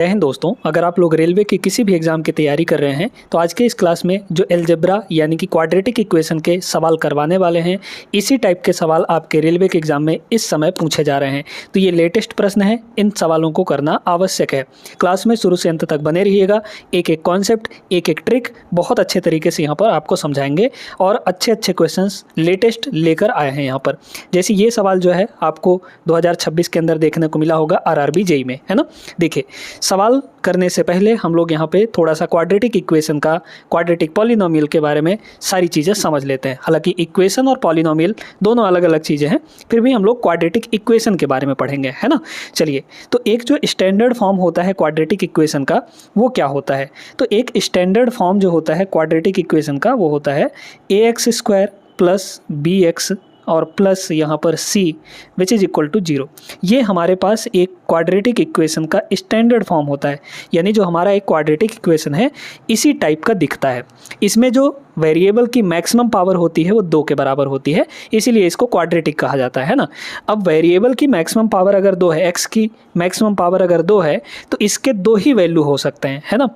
जय हिंद दोस्तों, अगर आप लोग रेलवे की किसी भी एग्जाम की तैयारी कर रहे हैं तो आज के इस क्लास में जो एलजेब्रा यानी कि क्वाड्रेटिक इक्वेशन के सवाल करवाने वाले हैं, इसी टाइप के सवाल आपके रेलवे के एग्जाम में इस समय पूछे जा रहे हैं। तो ये लेटेस्ट प्रश्न है, इन सवालों को करना आवश्यक है। क्लास में शुरू से अंत तक बने रहिएगा। एक एक कॉन्सेप्ट, एक एक ट्रिक बहुत अच्छे तरीके से यहाँ पर आपको समझाएंगे और अच्छे अच्छे क्वेश्चन लेटेस्ट लेकर आए हैं यहाँ पर। जैसे ये सवाल जो है आपको 2026 के अंदर देखने को मिला होगा RRB जेईई में, है ना। देखिए, सवाल करने से पहले हम लोग यहाँ पे थोड़ा सा क्वाड्रेटिक इक्वेशन का, क्वाड्रेटिक पॉलिनोमियल के बारे में सारी चीज़ें समझ लेते हैं। हालांकि इक्वेशन और पॉलिनोमियल दोनों अलग अलग चीज़ें हैं, फिर भी हम लोग क्वाड्रेटिक इक्वेशन के बारे में पढ़ेंगे, है ना। चलिए, तो एक जो स्टैंडर्ड फॉर्म होता है क्वाड्रेटिक इक्वेशन का, वो क्या होता है? तो एक स्टैंडर्ड फॉर्म जो होता है क्वाड्रेटिक इक्वेशन का, वो होता है ax² प्लस bx और प्लस यहाँ पर c which is equal to 0। ये हमारे पास एक क्वाड्रेटिक इक्वेशन का स्टैंडर्ड फॉर्म होता है, यानी जो हमारा एक क्वाड्रेटिक इक्वेशन है इसी टाइप का दिखता है। इसमें जो वेरिएबल की मैक्सिमम पावर होती है वो 2 के बराबर होती है, इसीलिए इसको क्वाड्रेटिक कहा जाता है ना। अब वेरिएबल की मैक्सिमम पावर अगर 2 है, x की मैक्सिमम पावर अगर 2 है, तो इसके 2 ही वैल्यू हो सकते हैं, है ना।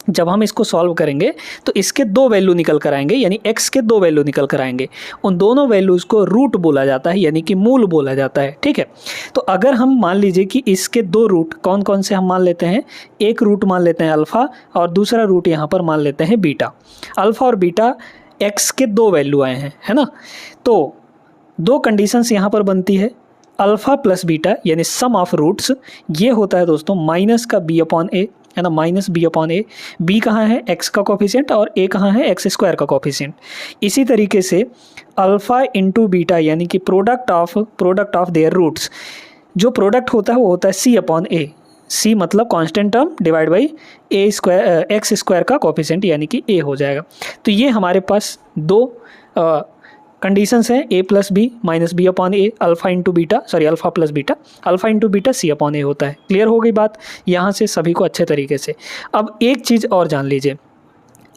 जब हम इसको सॉल्व करेंगे तो इसके 2 वैल्यू निकल कर आएंगे, यानी x के 2 वैल्यू निकल कर आएंगे। उन दोनों वैल्यूज़ को रूट बोला जाता है, यानी कि मूल बोला जाता है, ठीक है। तो अगर हम मान लीजिए कि इसके 2 रूट कौन कौन से हम मान लेते हैं, एक रूट मान लेते हैं अल्फ़ा और दूसरा रूट यहाँ पर मान लेते हैं बीटा। अल्फ़ा और बीटा x के 2 वैल्यू आए हैं, है ना। तो 2 कंडीशंस यहाँ पर बनती है, अल्फ़ा प्लस बीटा यानी सम ऑफ रूट्स, ये होता है दोस्तों माइनस का b/a, है ना, माइनस b/a। b कहाँ है? x का कोफिशिएंट, और a कहाँ है? x² का कोफिशिएंट। इसी तरीके से अल्फ़ा इंटू बीटा यानी कि प्रोडक्ट ऑफ देयर रूट्स, जो प्रोडक्ट होता है वो होता है c/a। c मतलब constant term divide by x² का कोफिशिएंट यानी कि a हो जाएगा। तो ये हमारे पास 2 कंडीशंस हैं, a plus b minus b/a, alpha into beta, sorry alpha plus beta, alpha into beta c/a होता है। क्लियर हो गई बात यहाँ से सभी को अच्छे तरीके से। अब एक चीज़ और जान लीजिए,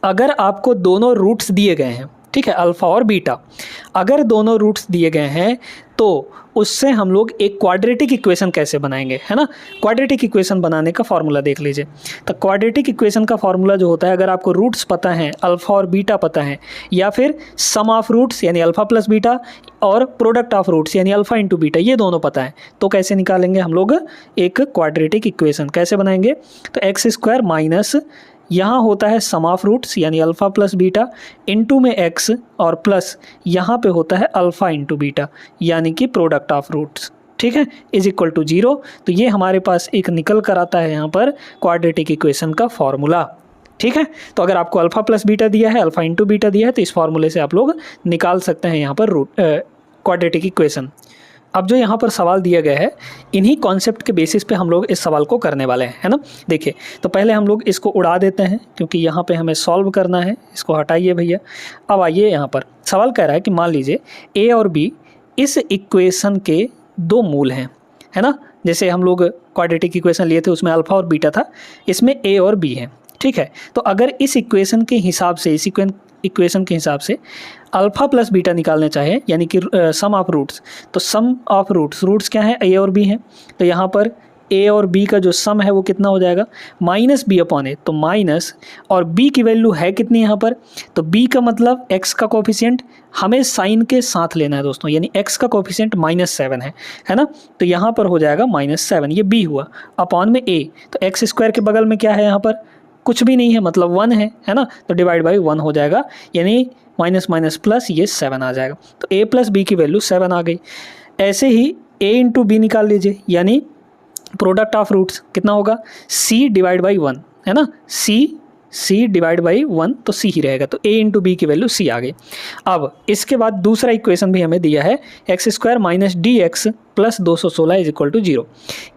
अगर आपको दोनों रूट्स दिए गए हैं, ठीक है, अल्फ़ा और बीटा, अगर दोनों रूट्स दिए गए हैं तो उससे हम लोग एक क्वाड्रेटिक इक्वेशन कैसे बनाएंगे, है ना। क्वाड्रेटिक इक्वेशन बनाने का फॉर्मूला देख लीजिए। तो क्वाड्रेटिक इक्वेशन का फॉर्मूला जो होता है, अगर आपको रूट्स पता हैं, अल्फ़ा और बीटा पता है, या फिर सम ऑफ रूट्स यानी अल्फ़ा प्लस बीटा और प्रोडक्ट ऑफ रूट्स यानी अल्फ़ा इंटू बीटा, ये दोनों पता है, तो कैसे निकालेंगे हम लोग एक क्वाड्रेटिक इक्वेशन, कैसे बनाएंगे? तो x² माइनस यहाँ होता है सम ऑफ रूट्स यानी अल्फ़ा प्लस बीटा इंटू में x, और प्लस यहाँ पे होता है अल्फ़ा इंटू बीटा यानी कि प्रोडक्ट ऑफ रूट्स, ठीक है, इज इक्वल टू 0। तो ये हमारे पास एक निकल कर आता है यहाँ पर क्वाड्रेटिक इक्वेशन का फॉर्मूला, ठीक है। तो अगर आपको अल्फ़ा प्लस बीटा दिया है, अल्फ़ा इंटू बीटा दिया है, तो इस फॉर्मूले से आप लोग निकाल सकते हैं यहाँ पर क्वाड्रेटिक इक्वेशन। अब जो यहाँ पर सवाल दिया गया है, इन्हीं कॉन्सेप्ट के बेसिस पे हम लोग इस सवाल को करने वाले हैं, है ना। देखिए, तो पहले हम लोग इसको उड़ा देते हैं क्योंकि यहाँ पे हमें सॉल्व करना है। इसको हटाइए भैया। अब आइए, यहाँ पर सवाल कह रहा है कि मान लीजिए a और b इस इक्वेशन के 2 मूल हैं, है ना। जैसे हम लोग क्वाड्रेटिक इक्वेशन लिए थे, उसमें अल्फ़ा और बीटा था, इसमें a और b है, ठीक है। तो अगर इस इक्वेशन के हिसाब से, इस इक्वेशन के हिसाब से अल्फ़ा प्लस बीटा निकालने चाहे यानी कि सम ऑफ रूट्स, तो सम ऑफ रूट्स क्या है? a और b हैं। तो यहाँ पर a और b का जो सम है वो कितना हो जाएगा? Minus b/a। तो माइनस, और b की वैल्यू है कितनी यहाँ पर? तो b का मतलब x का कोफिशिएंट हमें साइन के साथ लेना है दोस्तों, यानी x का कोफिशिएंट -7 है ना। तो यहाँ पर हो जाएगा -7, ये b हुआ, अपॉन में a। तो x² के बगल में क्या है? यहाँ पर कुछ भी नहीं है, मतलब 1 है ना। तो डिवाइड बाई 1 हो जाएगा, यानी माइनस माइनस प्लस ये 7 आ जाएगा। तो a प्लस बी की वैल्यू 7 आ गई। ऐसे ही a इंटू बी निकाल लीजिए, यानी प्रोडक्ट ऑफ रूट्स कितना होगा? c डिवाइड बाई 1, है ना। c डिवाइड बाई 1 तो c ही रहेगा। तो a इंटू बी की वैल्यू c आ गई। अब इसके बाद दूसरा इक्वेशन भी हमें दिया है, x² minus dx plus 216 is equal to 0।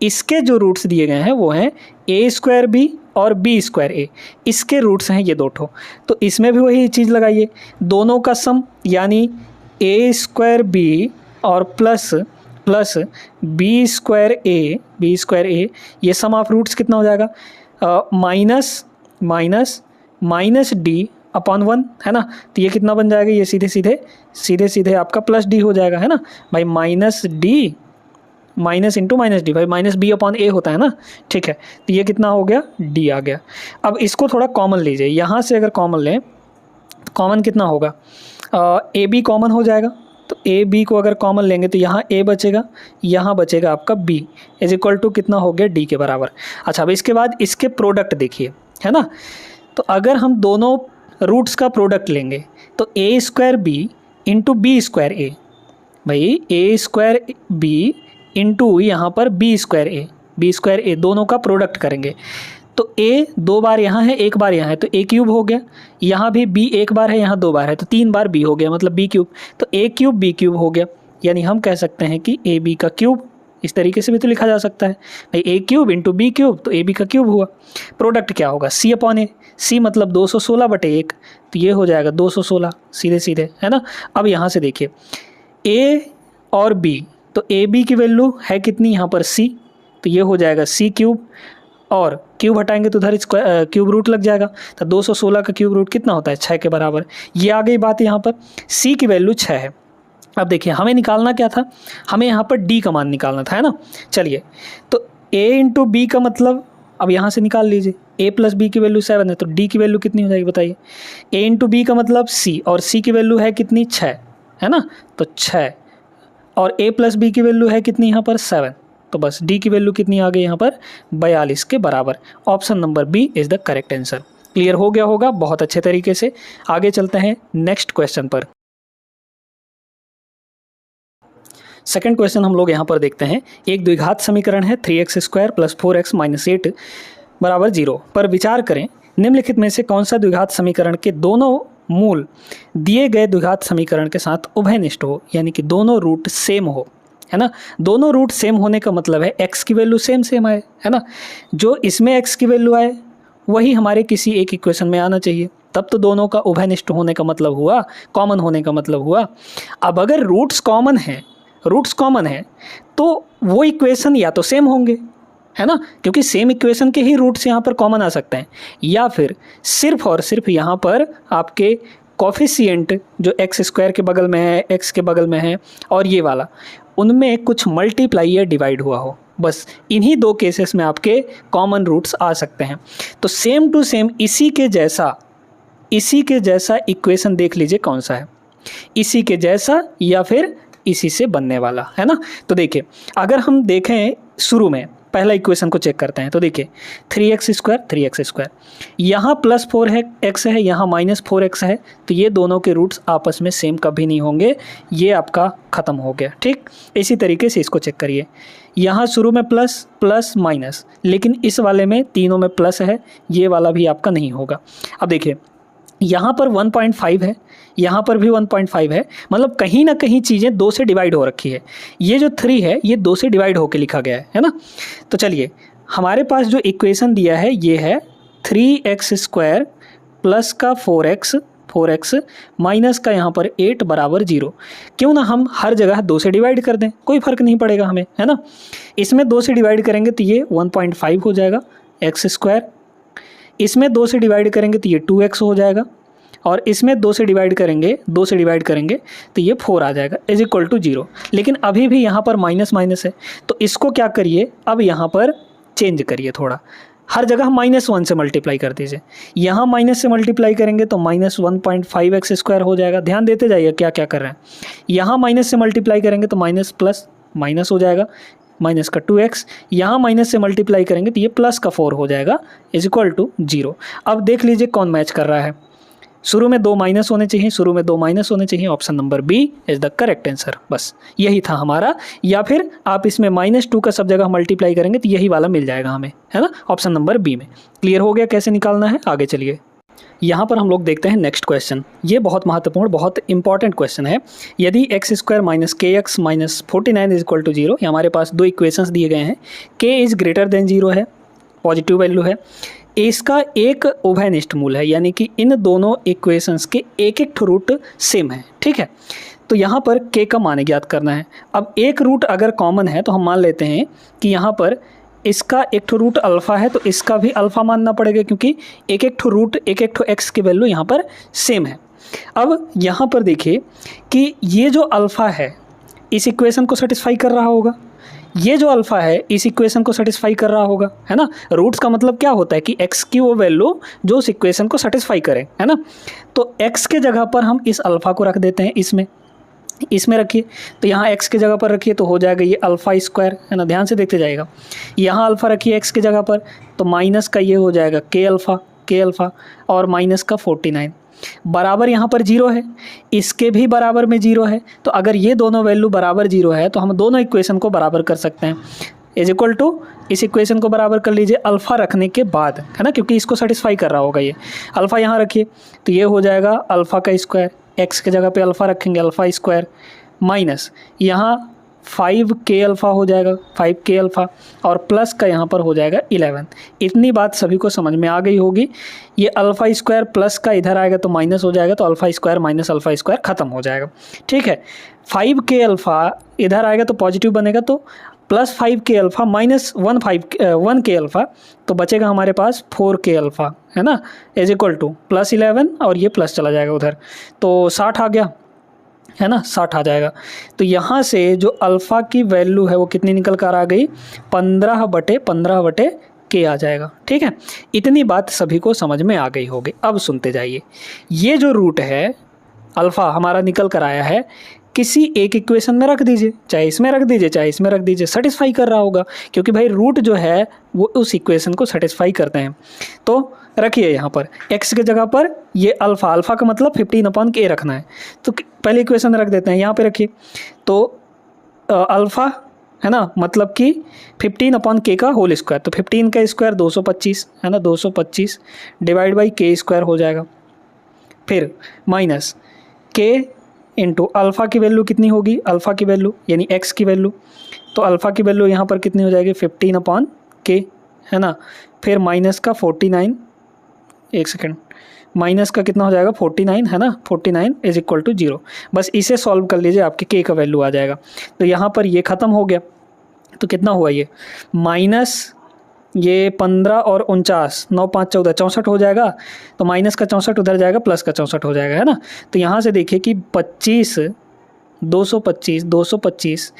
इसके जो रूट्स दिए गए हैं वो हैं a² b और b²a, इसके रूट्स हैं ये 2 ठो। तो इसमें भी वही चीज़ लगाइए, दोनों का सम यानी a² b और प्लस b²a, ये सम ऑफ रूट्स कितना हो जाएगा? माइनस d अपॉन 1, है ना। तो ये कितना बन जाएगा? ये सीधे सीधे आपका प्लस d हो जाएगा, है ना भाई। Minus d minus into minus D, भाई माइनस बी अपॉन ए होता है ना, ठीक है। तो ये कितना हो गया, डी आ गया। अब इसको थोड़ा कॉमन लीजिए, यहाँ से अगर कॉमन लें तो कॉमन कितना होगा, ए बी कॉमन हो जाएगा। तो ए बी को अगर कॉमन लेंगे तो यहाँ ए बचेगा, यहाँ बचेगा आपका बी, इज इक्वल टू कितना हो गया, डी के बराबर। अच्छा, अब इसके बाद इसके प्रोडक्ट देखिए, है ना। तो अगर हम दोनों रूट्स का प्रोडक्ट लेंगे तो A square B into B square A, भाई ए स्क्वायर बी इंटू यहाँ पर बी स्क्वायर ए दोनों का प्रोडक्ट करेंगे तो ए 2 बार यहाँ है, 1 बार यहाँ है, तो ए क्यूब हो गया। यहाँ भी बी 1 बार है, यहाँ 2 बार है, तो 3 बार बी हो गया, मतलब बी क्यूब। तो ए क्यूब बी क्यूब हो गया, यानी हम कह सकते हैं कि ए बी का क्यूब, इस तरीके से भी तो लिखा जा सकता है भाई, ए क्यूब इंटू बी क्यूब, तो ए बी का क्यूब हुआ। प्रोडक्ट क्या होगा, सी अपॉन ए, सी मतलब 216/1, तो ये हो जाएगा 216 सीधे सीधे, है ना। अब यहाँ से देखिए ए और बी, तो ए बी की वैल्यू है कितनी यहाँ पर सी, तो ये हो जाएगा सी क्यूब, और क्यूब हटाएंगे तो उधर स्क्वायर क्यूब रूट लग जाएगा, तो 216 का क्यूब रूट कितना होता है, 6 के बराबर। ये आ गई बात, यहाँ पर सी की वैल्यू 6 है। अब देखिए हमें निकालना क्या था, हमें यहाँ पर डी का मान निकालना था, है ना। चलिए, तो ए इंटू बी का मतलब अब यहाँ से निकाल लीजिए, ए प्लस बी की वैल्यू 7 है, तो डी की वैल्यू कितनी हो जाएगी बताइए। ए इंटू बी का मतलब सी, और सी की वैल्यू है कितनी, 6, है ना, तो 6, और ए प्लस बी की वैल्यू है कितनी यहाँ पर 7, तो बस डी की वैल्यू कितनी आ गई यहाँ पर 42 के बराबर। Option number B is the correct answer. Clear हो गया होगा बहुत अच्छे तरीके से। आगे चलते हैं नेक्स्ट क्वेश्चन पर। सेकंड क्वेश्चन हम लोग यहाँ पर देखते हैं, एक द्विघात समीकरण है 3x² + 4x - 8 = 0 पर विचार करें, निम्नलिखित में से कौन सा द्विघात समीकरण के दोनों मूल दिए गए द्विघात समीकरण के साथ उभयनिष्ठ हो, यानी कि दोनों रूट सेम हो, है ना। दोनों रूट सेम होने का मतलब है x की वैल्यू सेम आए, है ना। जो इसमें x की वैल्यू आए वही हमारे किसी एक इक्वेशन में आना चाहिए, तब तो दोनों का उभयनिष्ठ होने का मतलब हुआ, कॉमन होने का मतलब हुआ। अब अगर रूट्स कॉमन है तो वो इक्वेशन या तो सेम होंगे, है ना, क्योंकि सेम इक्वेशन के ही रूट्स यहाँ पर कॉमन आ सकते हैं, या फिर सिर्फ और सिर्फ यहाँ पर आपके कोफिशिएंट जो x² के बगल में है, x के बगल में है, और ये वाला, उनमें कुछ मल्टीप्लाई या डिवाइड हुआ हो, बस इन्हीं 2 केसेस में आपके कॉमन रूट्स आ सकते हैं। तो सेम टू सेम इसी के जैसा इक्वेशन देख लीजिए कौन सा है, इसी के जैसा या फिर इसी से बनने वाला, है ना। तो देखिए अगर हम देखें शुरू में पहला इक्वेशन को चेक करते हैं, तो देखिए 3x², यहाँ +4 है x है, यहाँ -4x है, तो ये दोनों के रूट्स आपस में सेम कभी नहीं होंगे, ये आपका ख़त्म हो गया, ठीक। इसी तरीके से इसको चेक करिए, यहाँ शुरू में प्लस प्लस माइनस, लेकिन इस वाले में तीनों में प्लस है, ये वाला भी आपका नहीं होगा। अब देखिए यहाँ पर 1.5 है, यहाँ पर भी 1.5 है, मतलब कहीं ना कहीं चीज़ें 2 से डिवाइड हो रखी है। ये जो 3 है ये 2 से डिवाइड होकर लिखा गया है ना। तो चलिए हमारे पास जो इक्वेशन दिया है ये है 3x² प्लस का 4x माइनस का यहाँ पर 8 = 0। क्यों ना हम हर जगह 2 से डिवाइड कर दें, कोई फ़र्क नहीं पड़ेगा हमें, है ना। इसमें 2 से डिवाइड करेंगे तो ये 1.5 हो जाएगा x², इसमें 2 से डिवाइड करेंगे तो ये 2x हो जाएगा, और इसमें 2 से डिवाइड करेंगे तो ये 4 आ जाएगा, = 0। लेकिन अभी भी यहाँ पर माइनस माइनस है, तो इसको क्या करिए, अब यहाँ पर चेंज करिए थोड़ा, हर जगह -1 से मल्टीप्लाई कर दीजिए। यहाँ माइनस से मल्टीप्लाई करेंगे तो -1.5x² हो जाएगा। ध्यान देते जाइए क्या क्या कर रहे हैं। यहाँ माइनस से मल्टीप्लाई करेंगे तो माइनस प्लस माइनस हो जाएगा, माइनस का 2x, यहाँ माइनस से मल्टीप्लाई करेंगे तो ये प्लस का 4 हो जाएगा, = 0। अब देख लीजिए कौन मैच कर रहा है, शुरू में 2 माइनस होने चाहिए, option number B is the correct answer. बस यही था हमारा, या फिर आप इसमें -2 का सब जगह मल्टीप्लाई करेंगे तो यही वाला मिल जाएगा हमें, है ना, ऑप्शन नंबर बी में। क्लियर हो गया कैसे निकालना है, आगे चलिए। यहाँ पर हम लोग देखते हैं नेक्स्ट क्वेश्चन। ये बहुत महत्वपूर्ण, बहुत इंपॉर्टेंट क्वेश्चन है। यदि x² - kx - 49 = 0, ये हमारे पास 2 इक्वेशंस दिए गए हैं, k इज़ ग्रेटर देन 0 है, पॉजिटिव वैल्यू है, इसका एक उभयनिष्ठ मूल है, यानी कि इन दोनों इक्वेशंस के एक रूट सेम है, ठीक है। तो यहाँ पर k का मान ज्ञात करना है। अब एक रूट अगर कॉमन है तो हम मान लेते हैं कि यहाँ पर इसका एक रूट अल्फ़ा है, तो इसका भी अल्फ़ा मानना पड़ेगा, क्योंकि एक रूट x की वैल्यू यहाँ पर सेम है। अब यहाँ पर देखिए कि ये जो अल्फ़ा है इस इक्वेशन को सेटिस्फाई कर रहा होगा, ये जो अल्फ़ा है इस इक्वेशन को सेटिस्फाई कर रहा होगा, है ना। रूट्स का मतलब क्या होता है कि x की वो वैल्यू जो उस इक्वेशन को सेटिस्फाई करे, है ना। तो x के जगह पर हम इस अल्फ़ा को रख देते हैं, इसमें रखिए। तो यहाँ x के जगह पर रखिए तो हो जाएगा ये अल्फ़ा स्क्वायर, है ना। ध्यान से देखते जाइएगा, यहाँ अल्फ़ा रखिए x के जगह पर, तो माइनस का ये हो जाएगा k अल्फ़ा और माइनस का 49 बराबर यहाँ पर 0 है, इसके भी बराबर में 0 है। तो अगर ये दोनों वैल्यू बराबर 0 है तो हम दोनों इक्वेशन को बराबर कर सकते हैं। इज इक्वल टू, इस इक्वेशन को बराबर कर लीजिए अल्फ़ा रखने के बाद, है ना, क्योंकि इसको सेटिस्फाई कर रहा होगा ये। अल्फ़ा यहाँ रखिए तो ये हो जाएगा अल्फ़ा का स्क्वायर, एक्स के जगह पे अल्फ़ा रखेंगे अल्फ़ा स्क्वायर, माइनस यहाँ 5k अल्फ़ा हो जाएगा 5k अल्फ़ा, और प्लस का यहाँ पर हो जाएगा 11। इतनी बात सभी को समझ में आ गई होगी। ये अल्फ़ा स्क्वायर प्लस का इधर आएगा तो माइनस हो जाएगा, तो alpha square minus alpha square ख़त्म हो जाएगा, ठीक है। 5k अल्फ़ा इधर आएगा तो पॉजिटिव बनेगा, तो plus 5k alpha minus 1k alpha, तो बचेगा हमारे पास 4k अल्फ़ा, है ना, इज इक्वल टू प्लस 11 और ये प्लस चला जाएगा उधर, तो 60 आ गया, है ना, 60 आ जाएगा। तो यहाँ से जो अल्फ़ा की वैल्यू है वो कितनी निकल कर आ गई, 15/15 k आ जाएगा, ठीक है। इतनी बात सभी को समझ में आ गई होगी। अब सुनते जाइए, ये जो रूट है अल्फ़ा हमारा निकल कर आया है, किसी एक इक्वेशन में रख दीजिए, चाहे इसमें रख दीजिए चाहे इसमें रख दीजिए, सेटिस्फाई कर रहा होगा, क्योंकि भाई रूट जो है वो उस इक्वेशन को सेटिस्फाई करते हैं। तो रखिए यहाँ पर x की जगह पर ये अल्फ़ा का मतलब 15/k रखना है, तो पहले इक्वेशन रख देते हैं, यहाँ पे रखिए। तो अल्फ़ा है ना, मतलब कि 15/k का होल स्क्वायर, तो 15 का स्क्वायर 225, है ना, 225 डिवाइड बाई k स्क्वायर हो जाएगा, फिर माइनस k इंटू अल्फ़ा की वैल्यू कितनी होगी, अल्फ़ा की वैल्यू यानी x की वैल्यू, तो अल्फ़ा की वैल्यू यहाँ पर कितनी हो जाएगी 15/k, है ना, फिर माइनस का 49, एक सेकेंड, माइनस का कितना हो जाएगा 49, है ना, 49 इज इक्वल टू 0। बस इसे सॉल्व कर लीजिए, आपके k का वैल्यू आ जाएगा। तो यहाँ पर ये ख़त्म हो गया, तो कितना हुआ ये माइनस ये 15 और 49, 9 5 14 64 हो जाएगा, तो माइनस का 64 उधर जाएगा, प्लस का 64 हो जाएगा, है ना। तो यहाँ से देखिए कि 225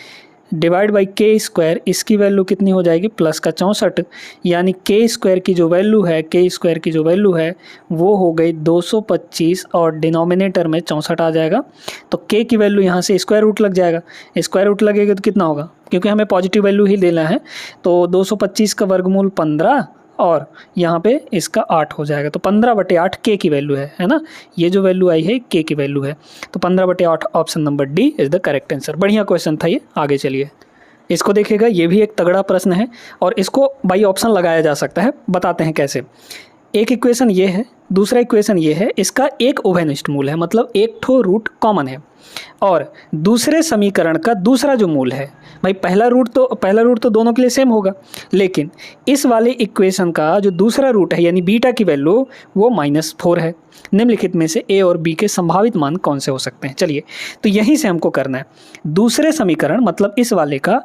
डिवाइड बाई k स्क्वायर, इसकी वैल्यू कितनी हो जाएगी प्लस का 64, यानी k स्क्वायर की जो वैल्यू है वो हो गई 225 और डिनोमिनेटर में 64 आ जाएगा। तो k की वैल्यू यहाँ से स्क्वायर रूट लग जाएगा, स्क्वायर रूट लगेगा तो कितना होगा, क्योंकि हमें पॉजिटिव वैल्यू ही लेना है, तो 225 का वर्गमूल 15 और यहाँ पे इसका 8 हो जाएगा, तो 15/8 k की वैल्यू है ना। ये जो वैल्यू आई है k की वैल्यू है, तो 15/8 option number D is the correct answer. बढ़िया क्वेश्चन था ये। आगे चलिए, इसको देखिएगा, ये भी एक तगड़ा प्रश्न है और इसको बाई ऑप्शन लगाया जा सकता है। बताते हैं कैसे। एक इक्वेशन ये है, दूसरा इक्वेशन ये है, इसका एक उभयनिष्ठ मूल है, मतलब एक ठो रूट कॉमन है, और दूसरे समीकरण का दूसरा जो मूल है, भाई पहला रूट तो दोनों के लिए सेम होगा, लेकिन इस वाले इक्वेशन का जो दूसरा रूट है यानी बीटा की वैल्यू वो -4 है। निम्नलिखित में से ए और बी के संभावित मान कौन से हो सकते हैं। चलिए, तो यहीं से हमको करना है। दूसरे समीकरण मतलब इस वाले का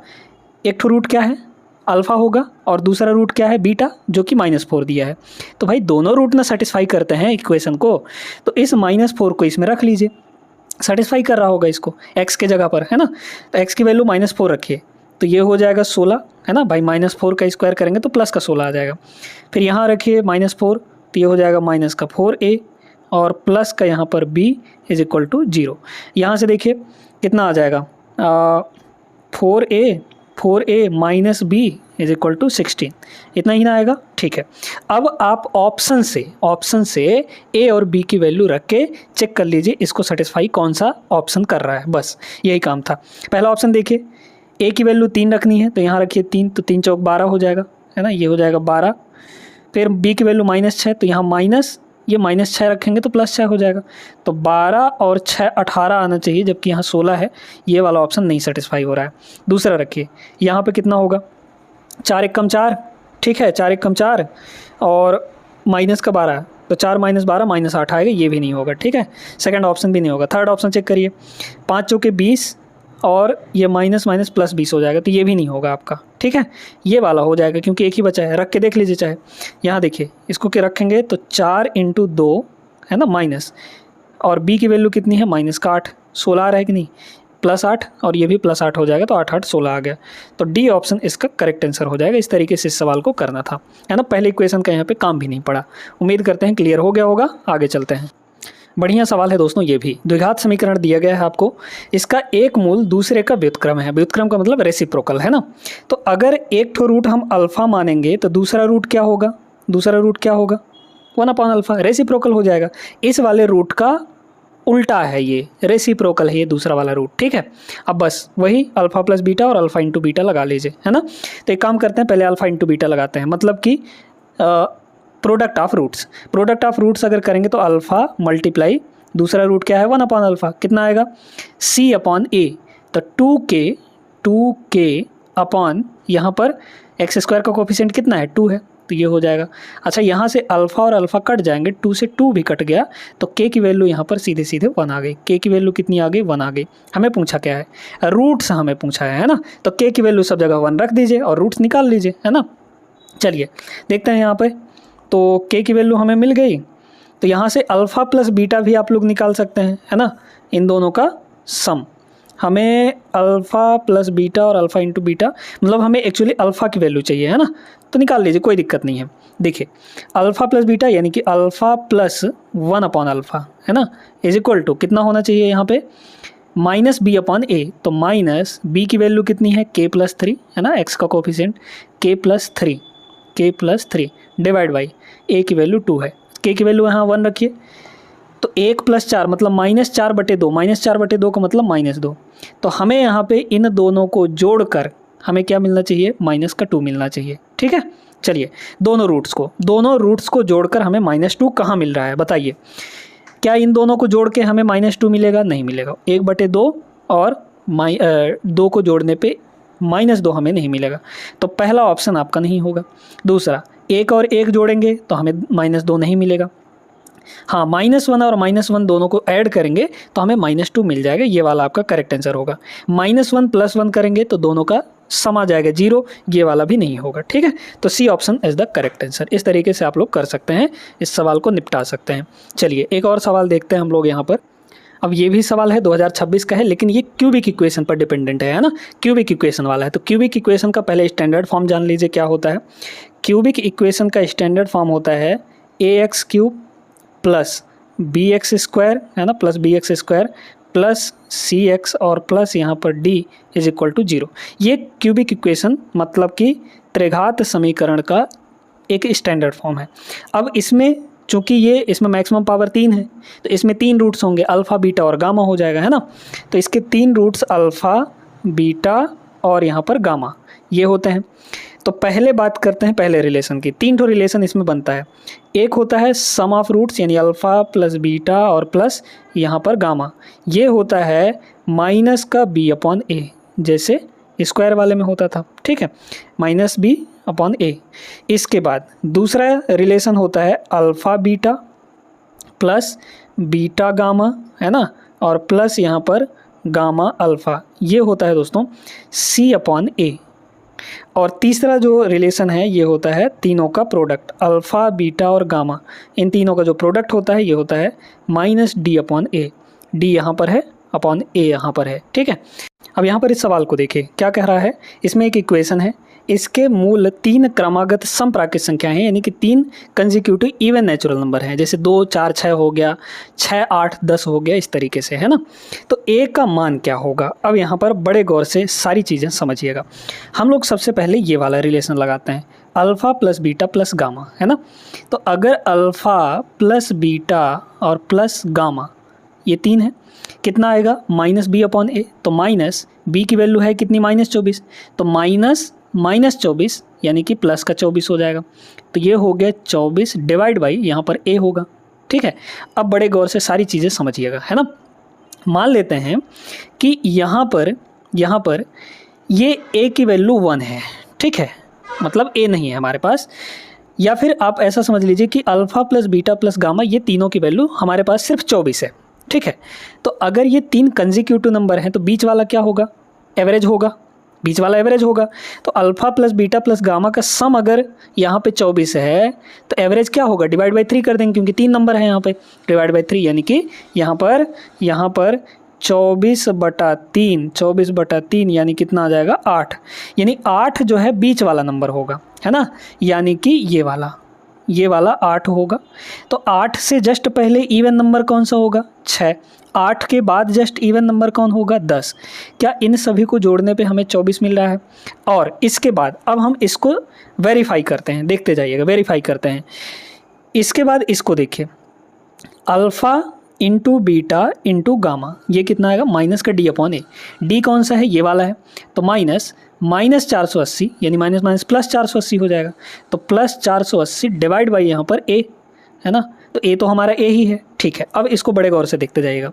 एक ठो रूट क्या है, अल्फ़ा होगा, और दूसरा रूट क्या है, बीटा, जो कि -4 दिया है। तो भाई दोनों रूट ना सेटिस्फाई करते हैं इक्वेशन को, तो इस -4 को इसमें रख लीजिए, सेटिस्फाई कर रहा होगा इसको x के जगह पर, है ना। तो x की वैल्यू -4 रखिए, तो ये हो जाएगा 16, है ना भाई, -4 का स्क्वायर करेंगे तो प्लस का 16 आ जाएगा। फिर यहाँ रखिए -4, तो ये हो जाएगा माइनस का 4a और प्लस का यहाँ पर b इज इक्वल टू 0। यहाँ से देखिए कितना आ जाएगा, 4a minus b is equal to 16, इतना ही ना आएगा। ठीक है, अब आप ऑप्शन से ए और बी की वैल्यू रख के चेक कर लीजिए इसको सेटिस्फाई कौन सा ऑप्शन कर रहा है, बस यही काम था। पहला ऑप्शन देखिए, ए की वैल्यू 3 रखनी है, तो यहाँ रखिए 3, तो 3 चौक 12 हो जाएगा, है ना, ये हो जाएगा 12। फिर बी की वैल्यू -6, तो यहाँ -6 रखेंगे तो +6 हो जाएगा, तो 12 और 6 18 आना चाहिए, जबकि यहाँ 16 है। ये वाला ऑप्शन नहीं सेटिस्फाई हो रहा है। दूसरा रखिए, यहाँ पे कितना होगा, 4 × 4, ठीक है, 4 × 4 और माइनस का 12, तो 4 - 12 -8 आएगा, ये भी नहीं होगा। ठीक है, सेकंड ऑप्शन भी नहीं होगा। थर्ड ऑप्शन चेक करिए, 5 चौके 20 और ये माइनस प्लस 20 हो जाएगा, तो ये भी नहीं होगा आपका। ठीक है, ये वाला हो जाएगा क्योंकि एक ही बचा है, रख के देख लीजिए चाहे। यहाँ देखिए, इसको क्या रखेंगे, तो 4 × 2 है ना माइनस, और b की वैल्यू कितनी है -8, 16 आ रहा है कि नहीं, +8 और ये भी +8 हो जाएगा, तो 8 8 16 आ गया। तो डी ऑप्शन इसका करेक्ट आंसर हो जाएगा। इस तरीके से इस सवाल को करना था, है ना। पहले इक्वेशन का यहाँ पे काम भी नहीं पड़ा। उम्मीद करते हैं क्लियर हो गया होगा। आगे चलते हैं। बढ़िया सवाल है दोस्तों। ये भी द्विघात समीकरण दिया गया है आपको, इसका एक मूल दूसरे का व्युत्क्रम है। व्युत्क्रम का मतलब रेसिप्रोकल, है ना। तो अगर एक ठो रूट हम अल्फा मानेंगे तो दूसरा रूट क्या होगा? दूसरा रूट क्या होगा? 1/अल्फा, रेसिप्रोकल हो जाएगा। इस वाले रूट का उल्टा है, ये रेसिप्रोकल है ये दूसरा वाला रूट, ठीक है। अब बस वही अल्फा प्लस बीटा और अल्फा इंटू बीटा लगा लीजिए, है ना। तो एक काम करते हैं, पहले अल्फा इंटू बीटा लगाते हैं, मतलब कि product of roots. Product of roots अगर करेंगे तो अल्फा मल्टीप्लाई दूसरा रूट क्या है 1/अल्फा, कितना आएगा c/a। तो 2k अपॉन यहाँ पर x² का कोफिशिएंट कितना है 2 है, तो ये हो जाएगा। अच्छा, यहाँ से अल्फा और अल्फा कट जाएंगे, 2 से 2 भी कट गया, तो k की वैल्यू यहाँ पर सीधे सीधे 1 आ गई। k की वैल्यू कितनी आ गई? 1 आ गई। हमें पूछा क्या है? रूट्स हमें पूछा है ना। तो k की वैल्यू सब जगह 1 रख दीजिए और रूट्स निकाल लीजिए, है ना। चलिए देखते हैं यहाँ पे। तो k की वैल्यू हमें मिल गई, तो यहाँ से अल्फ़ा प्लस बीटा भी आप लोग निकाल सकते हैं, है ना। इन दोनों का सम, हमें अल्फ़ा प्लस बीटा और अल्फ़ा इंटू बीटा, मतलब हमें एक्चुअली अल्फ़ा की वैल्यू चाहिए, है ना। तो निकाल लीजिए, कोई दिक्कत नहीं है। देखिए अल्फ़ा प्लस बीटा यानी कि अल्फ़ा प्लस 1/अल्फ़ा, है ना, इज इक्वल टू कितना होना चाहिए यहाँ पे -b/a। तो माइनस b की वैल्यू कितनी है k+3, है ना, x का coefficient k+3 divide by a की वैल्यू 2 है, k की वैल्यू यहाँ 1 रखिए। तो 1 + 4 मतलब -4/2, -4/2 का मतलब -2। तो हमें यहाँ पे इन दोनों को जोड़कर हमें क्या मिलना चाहिए? -2 मिलना चाहिए, ठीक है। चलिए दोनों रूट्स को जोड़कर हमें -2 कहाँ मिल रहा है बताइए। क्या इन दोनों को जोड़ के हमें -2 मिलेगा? नहीं मिलेगा। 1/2 और 2 को जोड़ने पे -2 हमें नहीं मिलेगा, तो पहला ऑप्शन आपका नहीं होगा। दूसरा, 1 और 1 जोड़ेंगे तो हमें -2 नहीं मिलेगा। हाँ, -1 और -1 दोनों को ऐड करेंगे तो हमें -2 मिल जाएगा, ये वाला आपका करेक्ट आंसर होगा। -1 + 1 करेंगे तो दोनों का सम आ जाएगा 0, ये वाला भी नहीं होगा, ठीक है। तो C option is the correct answer. इस तरीके से आप लोग कर सकते हैं, इस सवाल को निपटा सकते हैं। चलिए एक और सवाल देखते हैं हम लोग यहाँ पर। अब ये भी सवाल है 2026 का है, लेकिन ये क्यूबिक इक्वेशन पर डिपेंडेंट है ना, क्यूबिक इक्वेशन वाला है। तो क्यूबिक इक्वेशन का पहले स्टैंडर्ड फॉर्म जान लीजिए क्या होता है। क्यूबिक इक्वेशन का स्टैंडर्ड फॉर्म होता है ax³ प्लस bx², है ना, प्लस bx² प्लस cx और प्लस यहाँ पर d इज इक्वल टू 0। ये क्यूबिक इक्वेशन मतलब कि त्रिघात समीकरण का एक स्टैंडर्ड फॉर्म है। अब इसमें चूँकि इसमें मैक्सिमम पावर 3 है, तो इसमें 3 रूट्स होंगे, अल्फ़ा बीटा और गामा हो जाएगा, है ना। तो इसके 3 रूट्स अल्फ़ा बीटा और यहाँ पर गामा ये होते हैं। तो पहले बात करते हैं पहले रिलेशन की। 3 ठो रिलेशन इसमें बनता है। एक होता है सम ऑफ रूट्स यानी अल्फ़ा प्लस बीटा और प्लस यहाँ पर गामा, ये होता है -b/a, जैसे स्क्वायर वाले में होता था, ठीक है, -b/a। इसके बाद दूसरा रिलेशन होता है alpha beta plus beta gamma, है ना, और प्लस यहाँ पर गामा अल्फ़ा, ये होता है दोस्तों c/a। और तीसरा जो रिलेशन है ये होता है तीनों का प्रोडक्ट, अल्फ़ा बीटा और गामा, इन तीनों का जो प्रोडक्ट होता है ये होता है -d/a। d यहाँ पर है, अपॉन a यहाँ पर है, ठीक है। अब यहाँ पर इस सवाल को देखिए क्या कह रहा है। इसमें एक इक्वेशन है, इसके मूल 3 क्रमागत समप्राकृत संख्या हैं, यानी कि 3 कंसेक्यूटिव इवन नेचुरल नंबर हैं, जैसे 2 4 6 हो गया, 6 8 10 हो गया, इस तरीके से, है ना। तो a का मान क्या होगा? अब यहाँ पर बड़े गौर से सारी चीज़ें समझिएगा। हम लोग सबसे पहले ये वाला रिलेशन लगाते हैं, alpha plus beta plus gamma, है ना। तो अगर अल्फ़ा प्लस बीटा और प्लस गामा ये 3 है, कितना आएगा -b/a। तो माइनस b की वैल्यू है कितनी -24, तो -24 यानी कि प्लस का 24 हो जाएगा। तो ये हो गया 24 डिवाइड बाई यहाँ पर a होगा, ठीक है। अब बड़े गौर से सारी चीज़ें समझिएगा, है ना। मान लेते हैं कि यहाँ पर ये a की वैल्यू 1 है, ठीक है, मतलब a नहीं है हमारे पास। या फिर आप ऐसा समझ लीजिए कि alpha plus beta plus gamma ये तीनों की वैल्यू हमारे पास सिर्फ 24 है, ठीक है। तो अगर ये 3 कंसेक्यूटिव नंबर हैं तो बीच वाला क्या होगा? एवरेज होगा, बीच वाला एवरेज होगा। तो alpha plus beta plus gamma का सम अगर यहाँ पे 24 है तो एवरेज क्या होगा? डिवाइड बाई 3 कर देंगे, क्योंकि 3 नंबर है यहाँ पे, डिवाइड बाई 3, यानी कि यहाँ पर 24/3 यानी कितना आ जाएगा 8, यानी 8 जो है बीच वाला नंबर होगा, है ना, यानी कि ये वाला 8 होगा। तो 8 से जस्ट पहले इवन नंबर कौन सा होगा 6, 8 के बाद जस्ट इवन नंबर कौन होगा 10। क्या इन सभी को जोड़ने पे हमें 24 मिल रहा है? और इसके बाद अब हम इसको वेरीफाई करते हैं, देखते जाइएगा, वेरीफाई करते हैं। इसके बाद इसको देखिए, alpha into beta into gamma, ये कितना आएगा माइनस का d/a। d कौन सा है, ये वाला है, तो माइनस 480 यानी माइनस माइनस प्लस 480 हो जाएगा। तो प्लस 480 डिवाइड बाई यहाँ पर a, है ना, तो a तो हमारा a ही है। ठीक है, अब इसको बड़े गौर से देखते जाइएगा।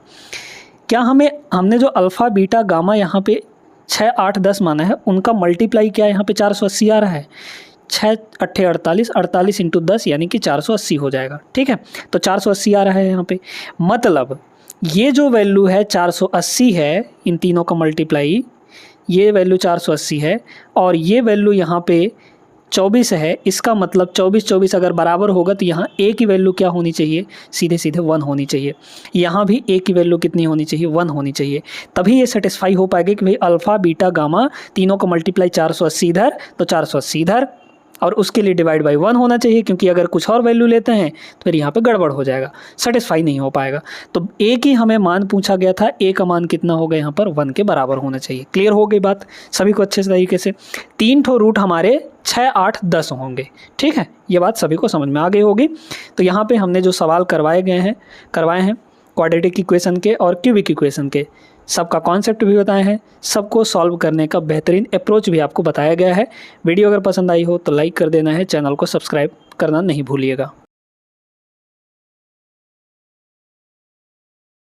क्या हमने जो अल्फ़ा बीटा गामा यहाँ पे 6 8 10 माना है, उनका मल्टीप्लाई क्या यहाँ पे 480 आ रहा है। 6 8 48, 48 इंटू 10 यानी कि 480 हो जाएगा। ठीक है, तो 480 आ रहा है यहाँ पे, मतलब ये जो वैल्यू है 480 है, इन तीनों का मल्टीप्लाई, ये वैल्यू 480 है और ये वैल्यू यहाँ पे 24 है। इसका मतलब 24 अगर बराबर होगा तो यहाँ a की वैल्यू क्या होनी चाहिए, सीधे सीधे 1 होनी चाहिए। यहाँ भी a की वैल्यू कितनी होनी चाहिए, 1 होनी चाहिए। तभी ये सेटिस्फाई हो पाएगा कि भाई अल्फ़ा बीटा गामा तीनों को मल्टीप्लाई 480 इधर तो 480 इधर, और उसके लिए डिवाइड बाई 1 होना चाहिए, क्योंकि अगर कुछ और वैल्यू लेते हैं तो फिर यहाँ पे गड़बड़ हो जाएगा, सेटिस्फाई नहीं हो पाएगा। तो a की हमें मान पूछा गया था, a का मान कितना होगा यहाँ पर 1 के बराबर होना चाहिए। क्लियर हो गई बात सभी को अच्छे से तरीके से। 3 ठो रूट हमारे 6 8 10 होंगे। ठीक है, ये बात सभी को समझ में आ गई होगी। तो यहाँ पे हमने जो सवाल करवाए हैं क्वाड्रेटिक इक्वेशन के और क्यूबिक इक्वेशन के, सबका कॉन्सेप्ट भी बताए हैं, सबको सॉल्व करने का बेहतरीन अप्रोच भी आपको बताया गया है। वीडियो अगर पसंद आई हो तो लाइक कर देना है, चैनल को सब्सक्राइब करना नहीं भूलिएगा।